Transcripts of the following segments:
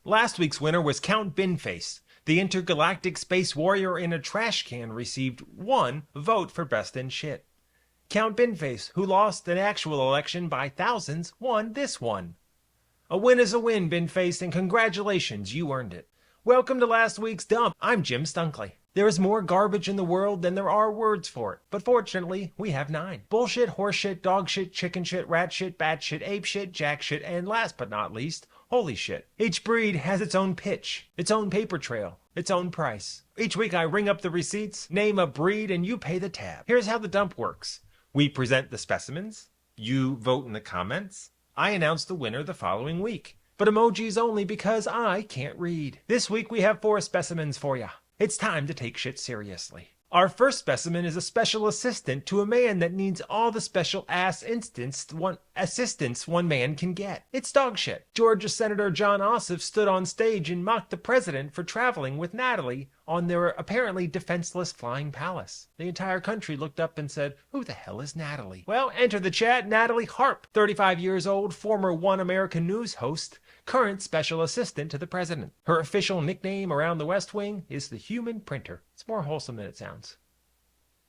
Last week's winner was Count Binface. The intergalactic space warrior in a trash can received 1 vote for best in shit. Count Binface, who lost an actual election by thousands, won this one. A win is a win, Binface, and congratulations, you earned it. Welcome to last week's dump. I'm Jim Stunkley. There is more garbage in the world than there are words for it, but fortunately, we have 9. Bullshit, horseshit, dogshit, chicken shit, rat shit, bat shit, ape shit, jack shit, and last but not least, holy shit. Each breed has its own pitch, its own paper trail, its own price. Each week I ring up the receipts, name a breed, and you pay the tab. Here's how the dump works. We present the specimens, you vote in the comments, I announce the winner the following week. But emojis only because I can't read. This week we have 4 specimens for ya. It's time to take shit seriously. Our first specimen is a special assistant to a man that needs all the special assistance one man can get. It's Dogshit. Georgia Senator John Ossoff stood on stage and mocked the president for traveling with Natalie on their apparently defenseless flying palace. The entire country looked up and said, "Who the hell is Natalie?" Well, enter the chat Natalie Harp, 35 years old, former One American News host, current special assistant to the president. Her official nickname around the West Wing is the Human Printer. It's more wholesome than it sounds,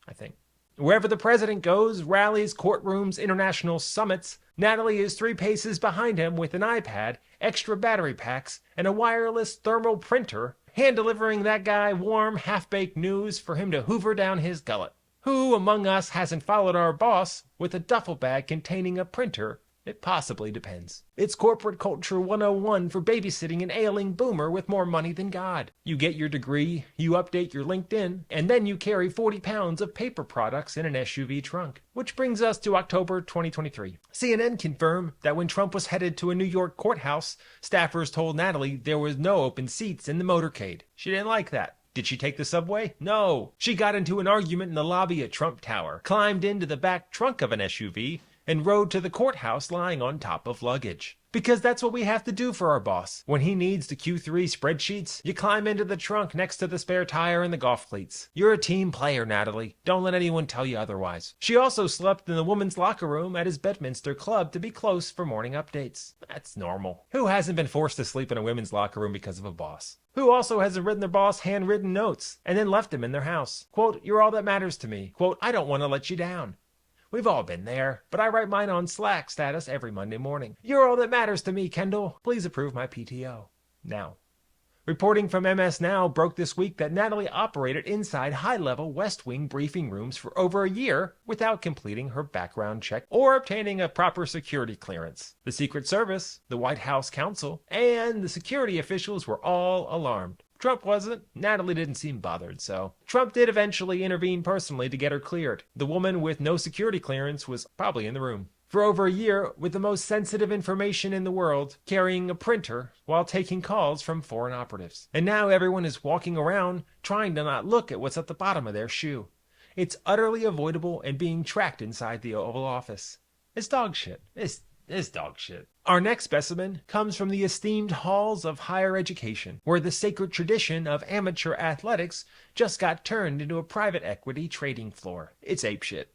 I think. Wherever the president goes, rallies, courtrooms, international summits, Natalie is 3 paces behind him with an iPad, extra battery packs, and a wireless thermal printer, hand-delivering that guy warm, half-baked news for him to hoover down his gullet. Who among us hasn't followed our boss with a duffel bag containing a printer? It possibly depends. It's corporate culture 101 for babysitting an ailing boomer with more money than God. You get your degree, you update your LinkedIn, and then you carry 40 pounds of paper products in an SUV trunk. Which brings us to October 2023. CNN confirmed that when Trump was headed to a New York courthouse, staffers told Natalie there was no open seats in the motorcade. She didn't like that. Did she take the subway? No. She got into an argument in the lobby at Trump Tower, climbed into the back trunk of an SUV, and rode to the courthouse lying on top of luggage. Because that's what we have to do for our boss. When he needs the Q3 spreadsheets, you climb into the trunk next to the spare tire and the golf cleats. You're a team player, Natalie. Don't let anyone tell you otherwise. She also slept in the women's locker room at his Bedminster club to be close for morning updates. That's normal. Who hasn't been forced to sleep in a women's locker room because of a boss? Who also hasn't written their boss handwritten notes and then left him in their house? Quote, "You're all that matters to me." Quote, "I don't want to let you down." We've all been there, but I write mine on Slack status every Monday morning. "You're all that matters to me, Kendall. Please approve my PTO." Now. Reporting from MS Now broke this week that Natalie operated inside high-level West Wing briefing rooms for over a year without completing her background check or obtaining a proper security clearance. The Secret Service, the White House counsel, and the security officials were all alarmed. Trump wasn't. Natalie didn't seem bothered, so. Trump did eventually intervene personally to get her cleared. The woman with no security clearance was probably in the room. For over a year, with the most sensitive information in the world, carrying a printer while taking calls from foreign operatives. And now everyone is walking around trying to not look at what's at the bottom of their shoe. It's utterly avoidable and being tracked inside the Oval Office. It's dog shit. It's dog shit. Our next specimen comes from the esteemed halls of higher education, where the sacred tradition of amateur athletics just got turned into a private equity trading floor. It's apeshit.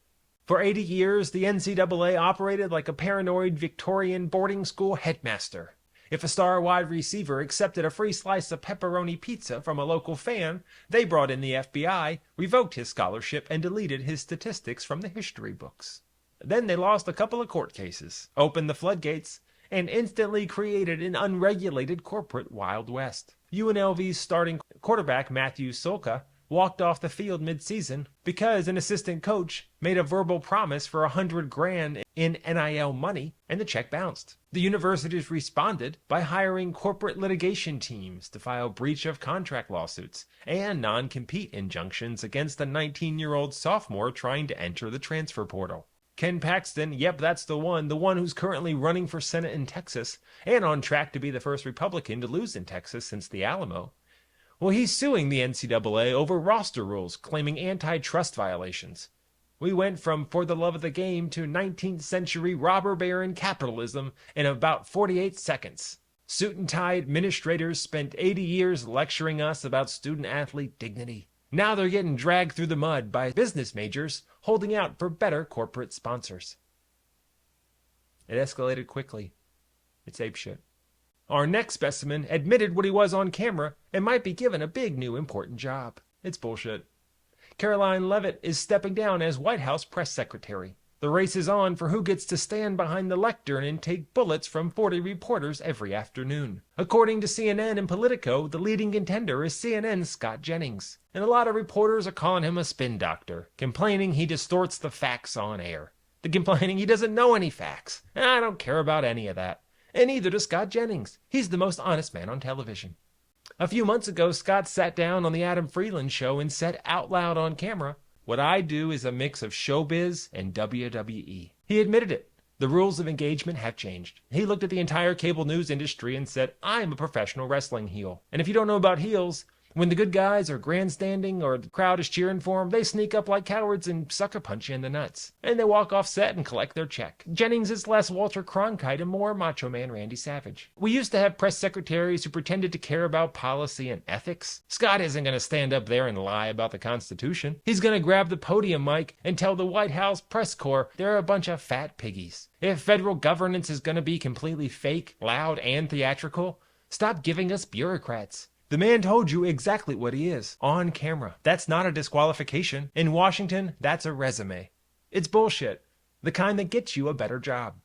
For 80 years, the NCAA operated like a paranoid Victorian boarding school headmaster. If a star wide receiver accepted a free slice of pepperoni pizza from a local fan, they brought in the FBI, revoked his scholarship, and deleted his statistics from the history books. Then they lost a couple of court cases, opened the floodgates, and instantly created an unregulated corporate Wild West. UNLV's starting quarterback Matthew Solka walked off the field mid-season because an assistant coach made a verbal promise for $100,000 in NIL money, and the check bounced. The universities responded by hiring corporate litigation teams to file breach of contract lawsuits and non-compete injunctions against a 19-year-old sophomore trying to enter the transfer portal. Ken Paxton, yep, that's the one who's currently running for Senate in Texas and on track to be the first Republican to lose in Texas since the Alamo. Well, he's suing the NCAA over roster rules, claiming antitrust violations. We went from for the love of the game to 19th century robber baron capitalism in about 48 seconds. Suit and tie administrators spent 80 years lecturing us about student-athlete dignity. Now they're getting dragged through the mud by business majors holding out for better corporate sponsors. It escalated quickly. It's apeshit. Our next specimen admitted what he was on camera and might be given a big new important job. It's bullshit. Caroline Leavitt is stepping down as White House press secretary. The race is on for who gets to stand behind the lectern and take bullets from 40 reporters every afternoon. According to CNN and Politico, the leading contender is CNN's Scott Jennings. And a lot of reporters are calling him a spin doctor, complaining he distorts the facts on air. They're complaining he doesn't know any facts. And I don't care about any of that. And neither does Scott Jennings. He's the most honest man on television. A few months ago, Scott sat down on the Adam Freeland show and said out loud on camera, "What I do is a mix of showbiz and WWE." He admitted it. The rules of engagement have changed. He looked at the entire cable news industry and said, "I'm a professional wrestling heel." And if you don't know about heels, when the good guys are grandstanding or the crowd is cheering for them, they sneak up like cowards and sucker punch you in the nuts. And they walk off set and collect their check. Jennings is less Walter Cronkite and more Macho Man Randy Savage. We used to have press secretaries who pretended to care about policy and ethics. Scott isn't going to stand up there and lie about the Constitution. He's going to grab the podium mic and tell the White House press corps they're a bunch of fat piggies. If federal governance is going to be completely fake, loud, and theatrical, stop giving us bureaucrats. The man told you exactly what he is, on camera. That's not a disqualification. In Washington, that's a resume. It's bullshit, the kind that gets you a better job.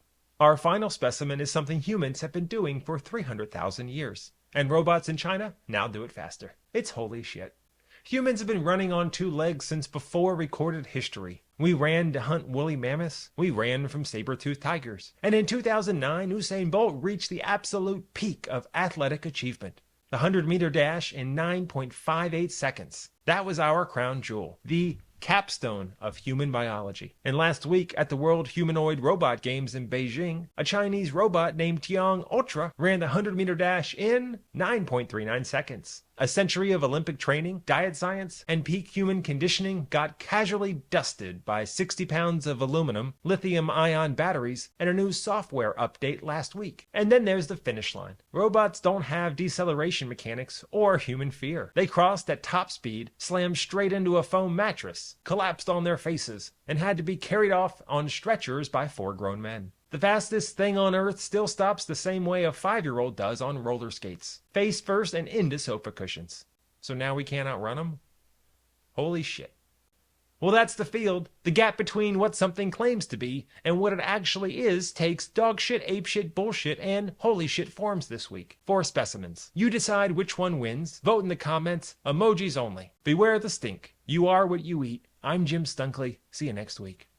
Our final specimen is something humans have been doing for 300,000 years. And robots in China now do it faster. It's holy shit. Humans have been running on 2 legs since before recorded history. We ran to hunt woolly mammoths. We ran from saber-toothed tigers. And in 2009, Usain Bolt reached the absolute peak of athletic achievement. The 100-meter dash in 9.58 seconds. That was our crown jewel, the capstone of human biology. And last week at the World Humanoid Robot Games in Beijing, a Chinese robot named Tiang Ultra ran the 100-meter dash in 9.39 seconds. A century of Olympic training, diet science, and peak human conditioning got casually dusted by 60 pounds of aluminum, lithium-ion batteries, and a new software update last week. And then there's the finish line. Robots don't have deceleration mechanics or human fear. They crossed at top speed, slammed straight into a foam mattress, collapsed on their faces, and had to be carried off on stretchers by 4 grown men. The fastest thing on Earth still stops the same way a 5-year-old does on roller skates. Face first and into sofa cushions. So now we can't outrun them? Holy shit. Well, that's the field. The gap between what something claims to be and what it actually is takes dogshit, apeshit, bullshit, and holy shit forms this week. 4 specimens. You decide which one wins. Vote in the comments. Emojis only. Beware the stink. You are what you eat. I'm Jim Stunkley. See you next week.